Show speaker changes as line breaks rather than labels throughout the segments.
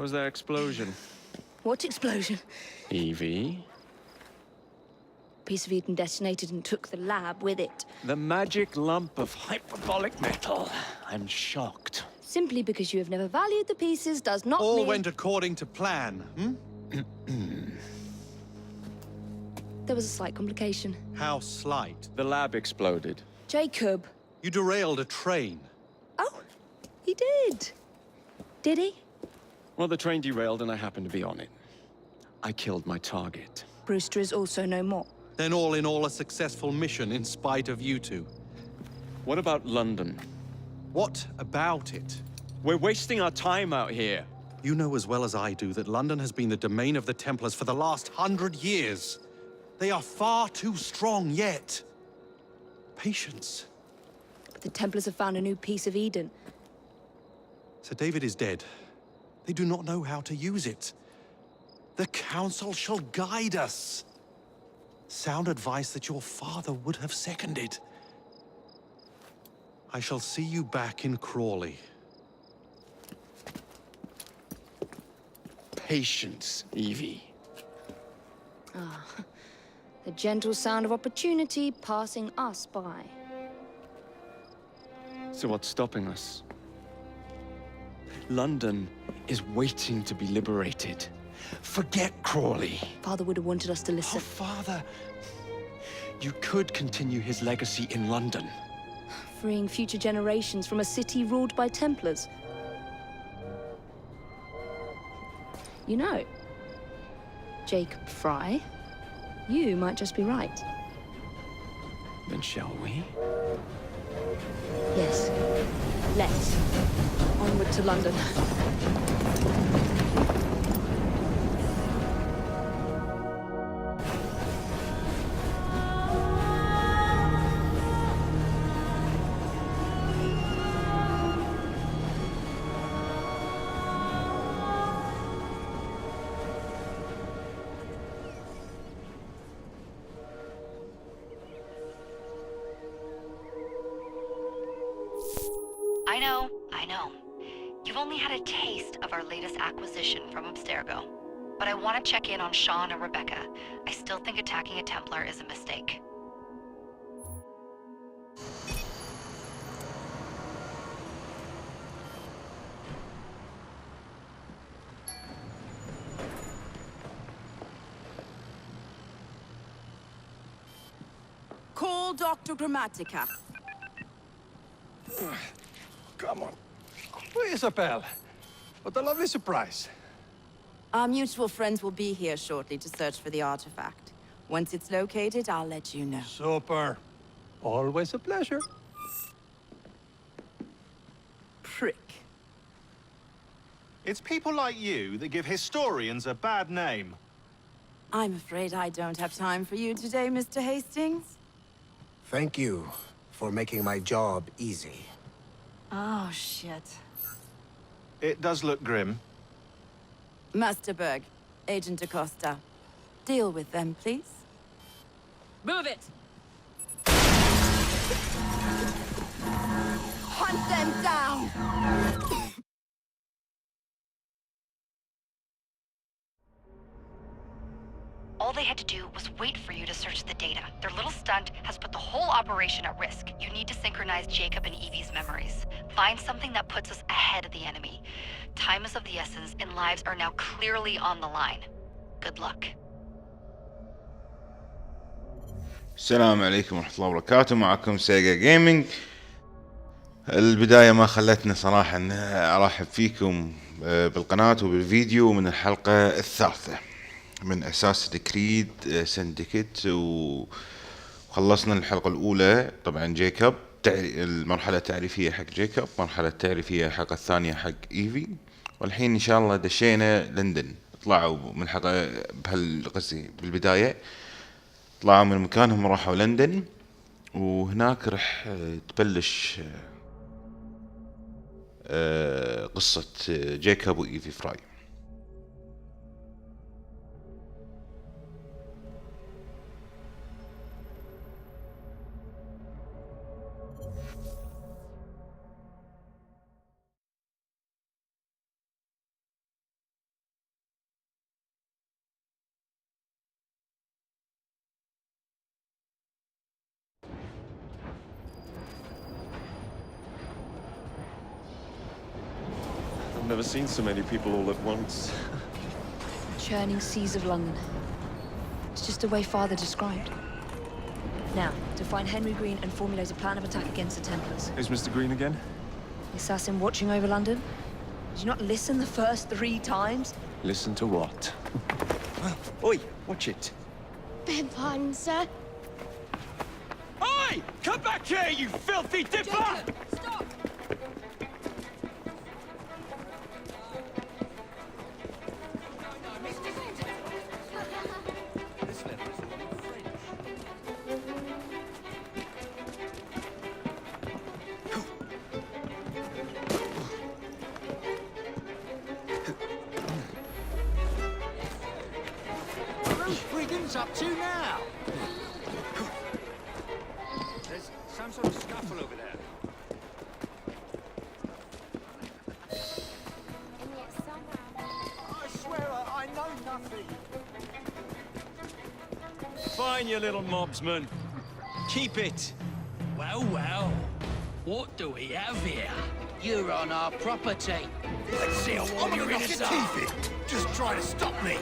was that explosion?
What explosion?
Evie?
Piece of Eden detonated and took the lab with it.
The magic lump of hyperbolic metal. I'm shocked.
Simply because you have never valued the pieces does not mean...
All went according to plan,
There was a slight complication.
How slight?
The lab exploded.
Jacob.
You derailed a train.
Oh, he did. Did he?
Well, the train derailed and I happened to be on it. I killed my target.
Brewster is also no more.
Then all in all a successful mission in spite of you two.
What about London?
What about it?
We're wasting our time out here.
You know as well as I do that London has been the domain of the Templars for the last 100 years. They are far too strong yet. Patience.
But the Templars have found a new piece of Eden.
Sir David is dead. They do not know how to use it. The Council shall guide us. Sound advice that your father would have seconded. I shall see you back in Crawley.
Patience, Evie.
The gentle sound of opportunity passing us by.
So what's stopping us? London is waiting to be liberated. Forget Crawley.
Father would have wanted us to
Oh,
listen.
Father. You could continue his legacy in London.
Freeing future generations from a city ruled by Templars. You know, Jacob Fry, you might just be right.
Then shall we?
Yes. Let's. Onward to London.
I know. You've only had a taste of our latest acquisition from Abstergo. But I want to check in on Sean and Rebecca. I still think attacking a Templar is a mistake.
Call Dr. Grammatica.
Come on. Isabel. What a lovely surprise.
Our mutual friends will be here shortly to search for the artifact. Once it's located, I'll let you know.
Super. Always a pleasure.
Prick.
It's people like you that give historians a bad name.
I'm afraid I don't have time for you today, Mr. Hastings.
Thank you for making my job easy.
Oh, shit.
It does look grim.
Master Berg, Agent Acosta. Deal with them, please. Move it! Hunt them down!
All they had to do was wait for you to search the data. Their little stunt has put the whole operation at risk. You need to synchronize Jacob and Evie's memories. Find something that puts us ahead of the enemy. Time is of the essence, and lives are now clearly on the line. Good luck.
السلام عليكم ورحمة الله وبركاته. معكم سيجا جيمنج. البداية ما خلتنا صراحة أن أرحب فيكم بالقناة وبالفيديو من الحلقة الثالثة من أساسنت كريد سندكت، وخلصنا الحلقة الأولى. طبعا جيكوب المرحلة التعريفية حق جيكوب، مرحلة التعريفية الحلقة الثانية حق إيفي، والحين إن شاء الله دشينا لندن. طلعوا من الحلقة بهالقصة بالبداية، طلعوا من مكانهم راحوا لندن، وهناك رح تبلش قصة جيكوب وإيفي فراي.
I've never seen so many people all at once.
Churning seas of London. It's just the way Father described. Now, to find Henry Green and formulate a plan of attack against the Templars.
Is Mr. Green again?
The assassin watching over London? Did you not listen the first 3 times?
Listen to what? Oi, watch it.
Beg pardon, sir.
Oi! Come back here, you filthy dipper!
Stop!
Brigand's up to now? There's some sort of scuffle over there. I swear I know nothing.
Fine, you little mobsman. Keep it.
Well, well. What do we have here? You're on our property.
Let's see how warm you're in his teeth. Just try to stop me.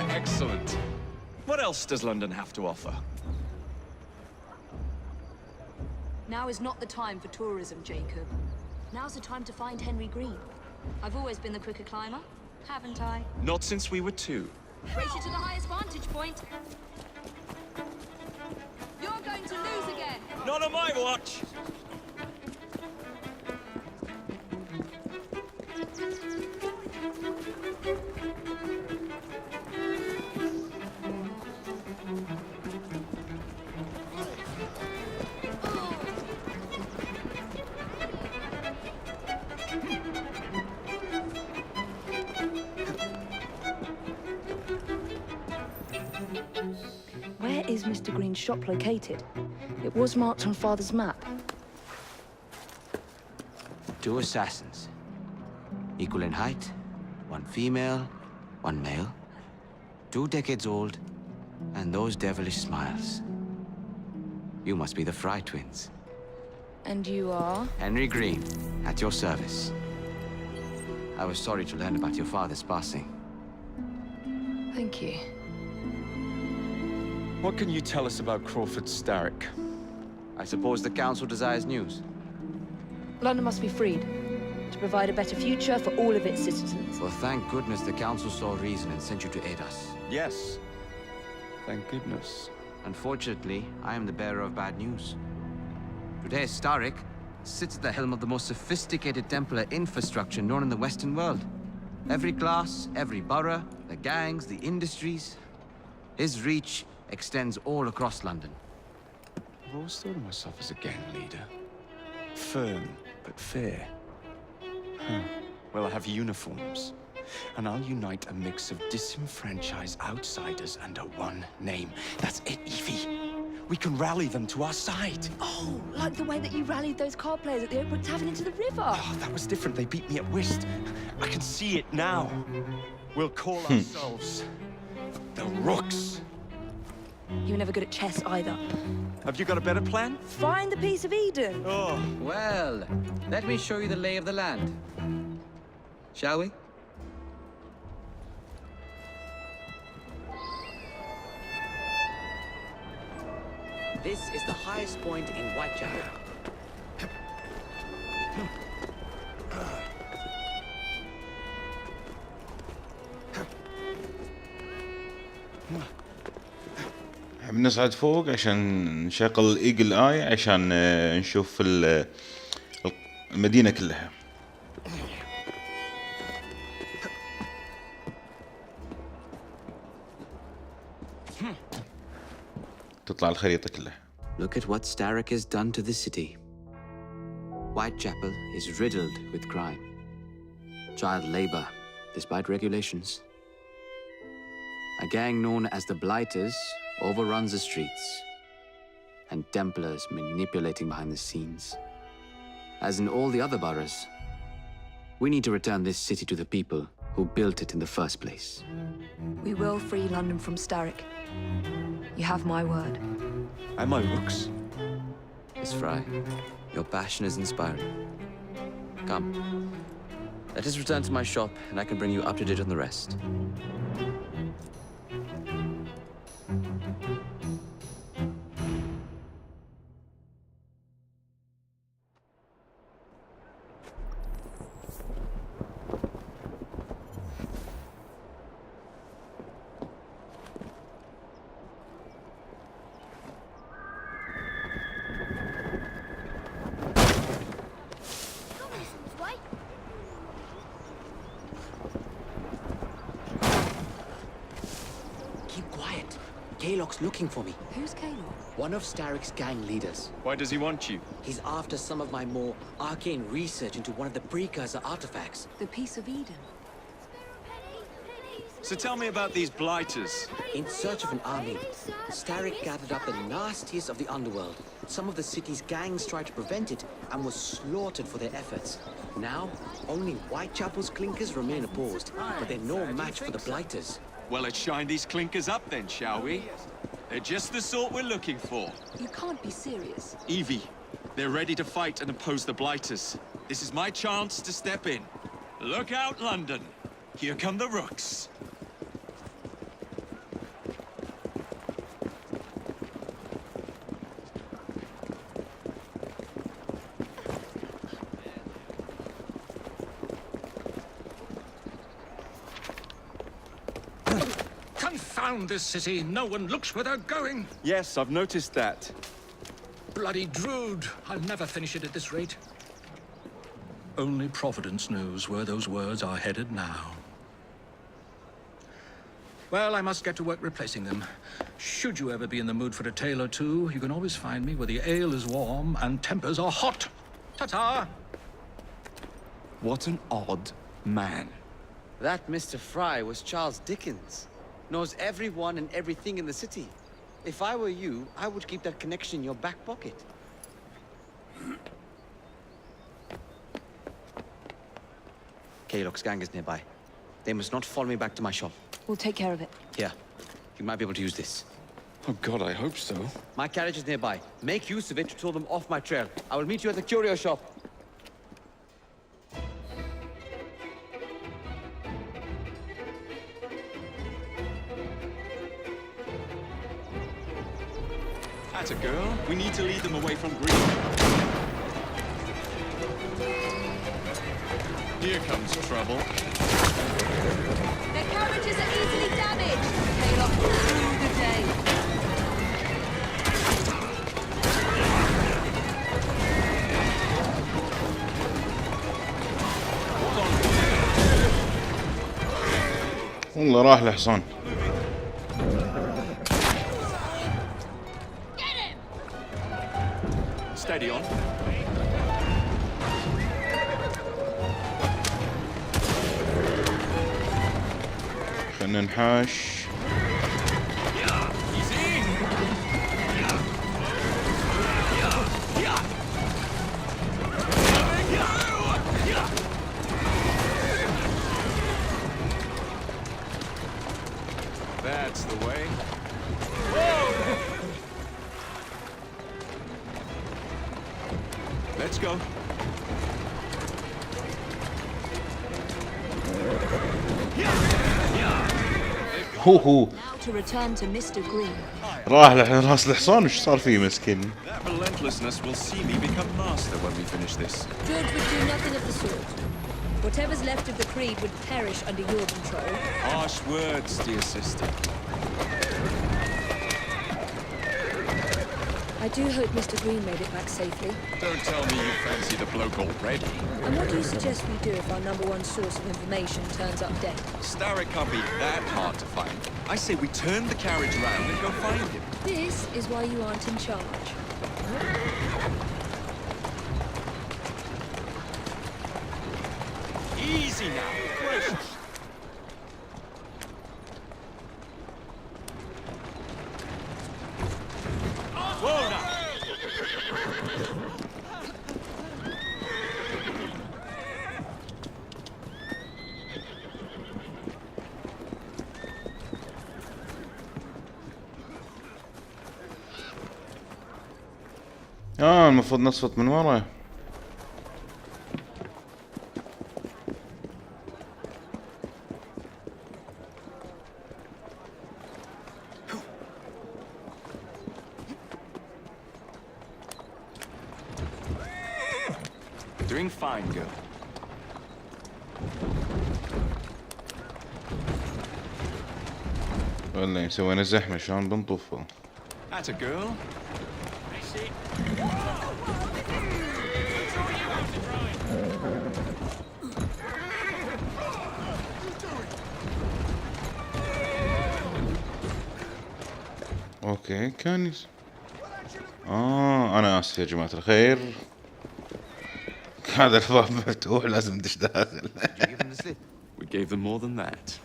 Excellent. What else does London have to offer?
Now is not the time for tourism, Jacob. Now's the time to find Henry Green. I've always been the quicker climber, haven't I?
Not since we were 2.
Race you to the highest vantage point. You're going to lose again.
Not on my watch!
Where is Mr. Green's shop located? It was marked on Father's map.
2 assassins. Equal in height. 1 female, 1 male. 2 decades old. And those devilish smiles. You must be the Fry twins.
And you are?
Henry Green, at your service. I was sorry to learn about your father's passing.
Thank you.
What can you tell us about Crawford Starrick?
I suppose the Council desires news.
London must be freed, to provide a better future for all of its citizens.
Well, thank goodness the Council saw reason and sent you to aid us.
Yes. Thank goodness.
Unfortunately, I am the bearer of bad news. Today, Starrick sits at the helm of the most sophisticated Templar infrastructure known in the Western world. Every class, every borough, the gangs, the industries. His reach extends all across London.
I've always thought of myself as a gang leader. Firm, but fair. Huh. Well, I have uniforms. And I'll unite a mix of disenfranchised outsiders under one name. That's it, Evie. We can rally them to our side.
Oh, like the way that you rallied those card players at the Oakwood Tavern into the river.
Oh, that was different. They beat me at whist. I can see it now. We'll call ourselves the Rooks.
You were never good at chess either.
Have you got a better plan?
Find the piece of Eden.
Oh.
Well, let me show you the lay of the land. Shall we? This is the highest point in Whitechapel.
بنصعد فوق عشان نشغل الايجل اي عشان نشوف المدينة كلها. تطلع الخريطة كلها.
Look at what Starrick has done to the city. Whitechapel is riddled with crime. Child labor, despite regulations. A gang known as the Blighters overruns the streets, and Templars manipulating behind the scenes. As in all the other boroughs, we need to return this city to the people who built it in the first place.
We will free London from Starrick. You have my word.
And my looks.
Miss Fry, your passion is inspiring. Come, let us return to my shop, and I can bring you up to date on the rest.
Kalok's looking for me.
Who's Kalok?
One of Starrick's gang leaders.
Why does he want you?
He's after some of my more arcane research into one of the precursor artifacts.
The Piece of Eden.
So tell me about these blighters.
In search of an army, Starrick gathered up the nastiest of the underworld. Some of the city's gangs tried to prevent it and were slaughtered for their efforts. Now, only Whitechapel's clinkers remain opposed, but they're no match for the blighters.
Well, let's shine these clinkers up then, shall we? They're just the sort we're looking for.
You can't be serious.
Evie, they're ready to fight and oppose the blighters. This is my chance to step in. Look out, London. Here come the rooks.
Confound this city. No one looks where they're going.
Yes, I've noticed that.
Bloody Drood. I'll never finish it at this rate. Only Providence knows where those words are headed now. Well, I must get to work replacing them. Should you ever be in the mood for a tale or two, you can always find me where the ale is warm and tempers are hot. Ta-ta!
What an odd man.
That Mr. Fry was Charles Dickens. Knows everyone and everything in the city. If I were you, I would keep that connection in your back pocket. Kalok's gang is nearby. They must not follow me back to my shop.
We'll take care of it.
Here, you might be able to use this.
Oh God, I hope so.
My carriage is nearby. Make use of it to throw them off my trail. I will meet you at the curio shop.
That's a girl. We need to lead them away from Green. Here comes trouble.
Their carriages are easily damaged. Kalok will rue the day.
والله راح الحصان.
Steady on.
خلنا نحاش.
That's the way. Let's go.
هو
Now to return to Mr. Green.
راح راس الحصان. وش صار فيه مسكين؟
That relentlessness will see me become master when we finish this.
George would do nothing of the sort. Whatever's left of the Creed would perish under your control.
Harsh words, dear sister.
I do hope Mr. Green made it back safely.
Don't tell me you fancy the bloke already.
And what do you suggest we do if our #1 source of information turns up dead?
Starrick can't be that hard to find. I say we turn the carriage round and go find him.
This is why you aren't in charge.
Easy now.
المفروض نصفط من ورا.
Doing fine, girl.
والله سوينا زحمة شلون بنطوفه.
That's a girl.
اوكي كان انا اسف يا جماعة الخير. هذا الباب مفتوح لازم ندش داخل.
We gave them more than that.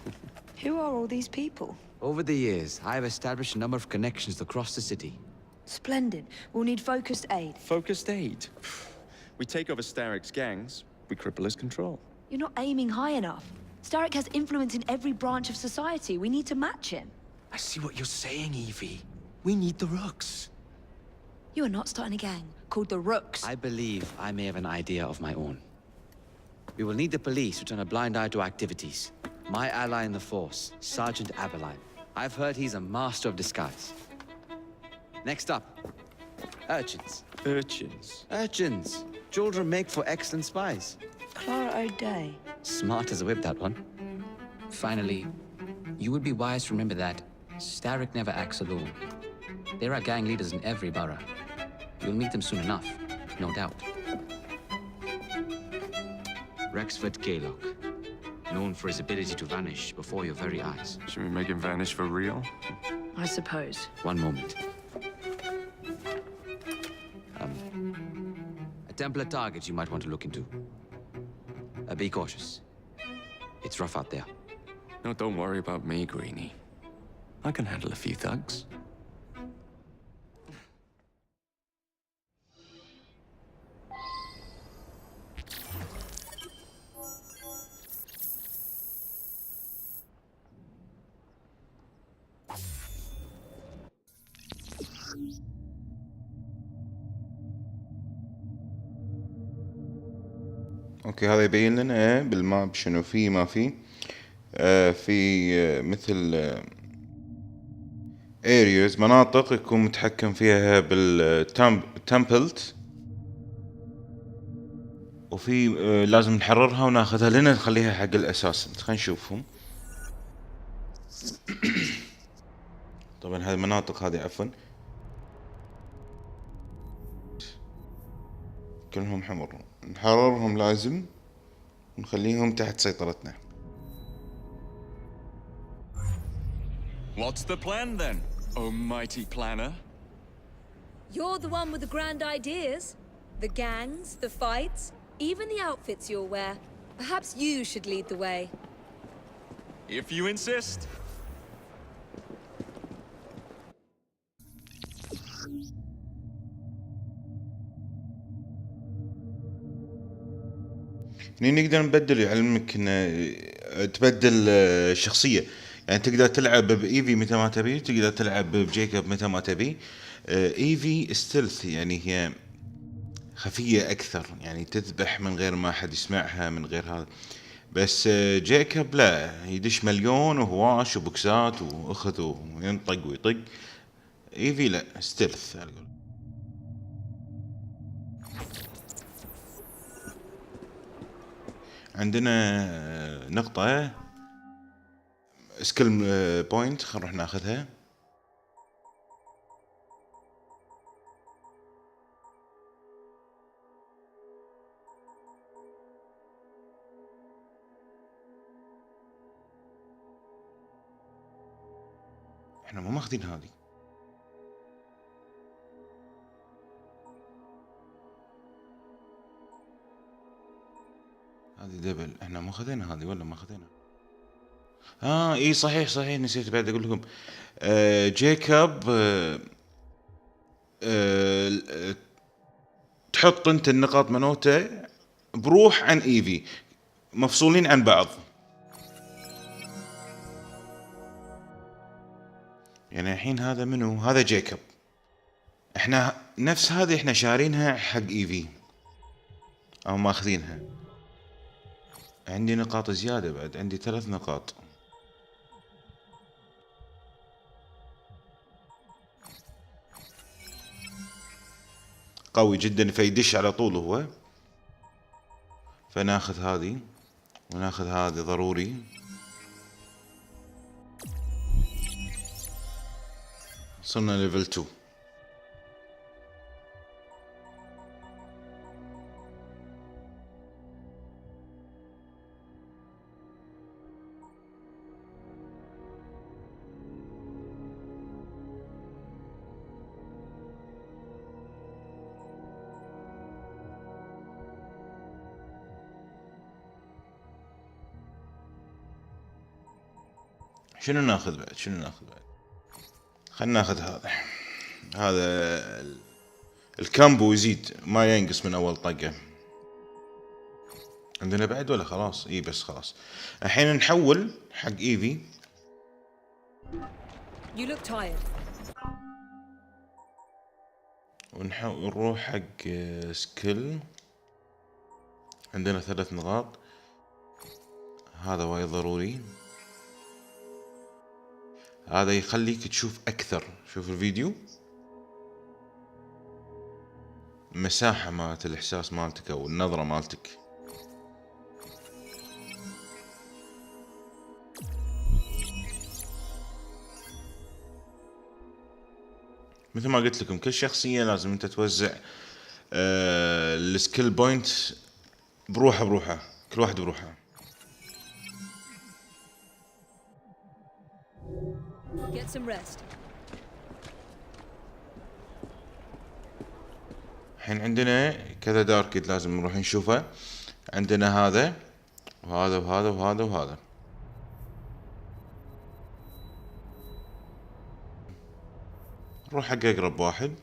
Who are all these people?
Over the years, I have established a number of connections across the city.
Splendid. We'll need focused aid.
Focused aid. We take over Starrick's gangs, we cripple his control.
You're not aiming high enough. Starrick has influence in every branch of society. We need to match him.
I see what you're saying, Evie. We need the Rooks.
You are not starting a gang called the Rooks.
I believe I may have an idea of my own. We will need the police to turn a blind eye to activities. My ally in the force, Sergeant Aberline. I've heard he's a master of disguise. Next up, urchins.
Urchins?
Urchins. Children make for excellent spies.
Clara O'Day.
Smart as a whip, that one. Finally, you would be wise to remember that Starrick never acts alone. There are gang leaders in every borough. You'll meet them soon enough, no doubt. Rexford Gaylock, known for his ability to vanish before your very eyes.
Should we make him vanish for real?
I suppose.
One moment. A Templar target you might want to look into. Be cautious. It's rough out there.
No, don't worry about me, Greenie. I can handle a few thugs.
اوكي هذا يبين لنا بالماب شنو فيه ما فيه. في مثل areas مناطق يكون متحكم فيها بالتمبلت، وفي لازم نحررها وناخذها لنا نخليها حق الاساسنت. خلينا نشوفهم. طبعا هذه المناطق هذه عفوا كلهم حمر، نحررهم لازم ونخليهم تحت سيطرتنا.
What's the plan then, oh mighty planner?
You're the one with the grand ideas. The gangs, the fights, even the outfits you'll wear. Perhaps you should lead the way.
If you insist.
هني نقدر نبدل، يعلمك ان تبدل الشخصية، يعني تقدر تلعب بإيفي متى ما تبي، تقدر تلعب بجيكوب متى ما تبي. إيفي ستيلث، يعني هي خفية أكثر، يعني تذبح من غير ما حد يسمعها، من غير هذا. بس جيكوب لا، يدش مليون وهواش وبوكسات وأخذ وينطق ويطق. إيفي لا، ستيلث. عندنا نقطة سكيل بوينت، خلينا نروح ناخذها. احنا مو ماخذين هذه. هذه دبل، احنا ما خذينا هذه ولا ما خذينا؟ اي صحيح نسيت بعد اقول لكم. جيكوب تحط انت النقاط منوته بروح عن ايفي، مفصولين عن بعض. يعني الحين هذا منو؟ هذا جيكوب. احنا نفس هذه احنا شارينها حق ايفي او ماخذينها. عندي نقاط زيادة بعد، عندي 3 نقاط. قوي جدا فيدش على طول هو. فناخذ هذه وناخذ هذه ضروري. صرنا ليفل 2. شنو ناخذ بعد؟ خلنا ناخذ هذا الكامبو يزيد ما ينقص من اول طقة. عندنا بعد ولا خلاص؟ اي بس خلاص. الحين نحول حق ايفي. ونروح حق سكيل. عندنا 3 نقاط. هذا وايد ضروري. هذا يخليك تشوف اكثر. شوف الفيديو، مساحة مالت الاحساس مالتك او النظرة مالتك. مثل ما قلت لكم كل شخصية لازم انت توزع السكيل بوينت بروحه، كل واحد بروحه.
Get some rest.
الحين عندنا كذا داركيد لازم نروح نشوفه. عندنا هذا وهذا وهذا وهذا وهذا. نروح حق اقرب واحد.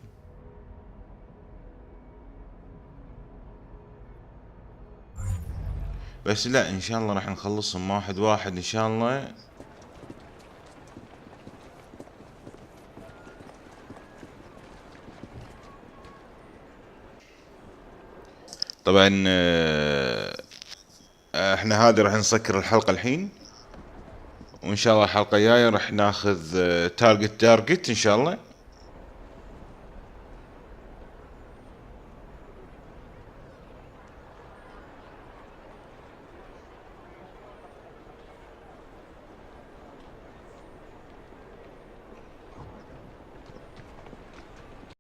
بس لا ان شاء الله راح نخلصهم واحد واحد ان شاء الله. طبعا احنا هذه راح نسكر الحلقة الحين، وان شاء الله الحلقة الجاية راح ناخذ تارجت ان شاء الله.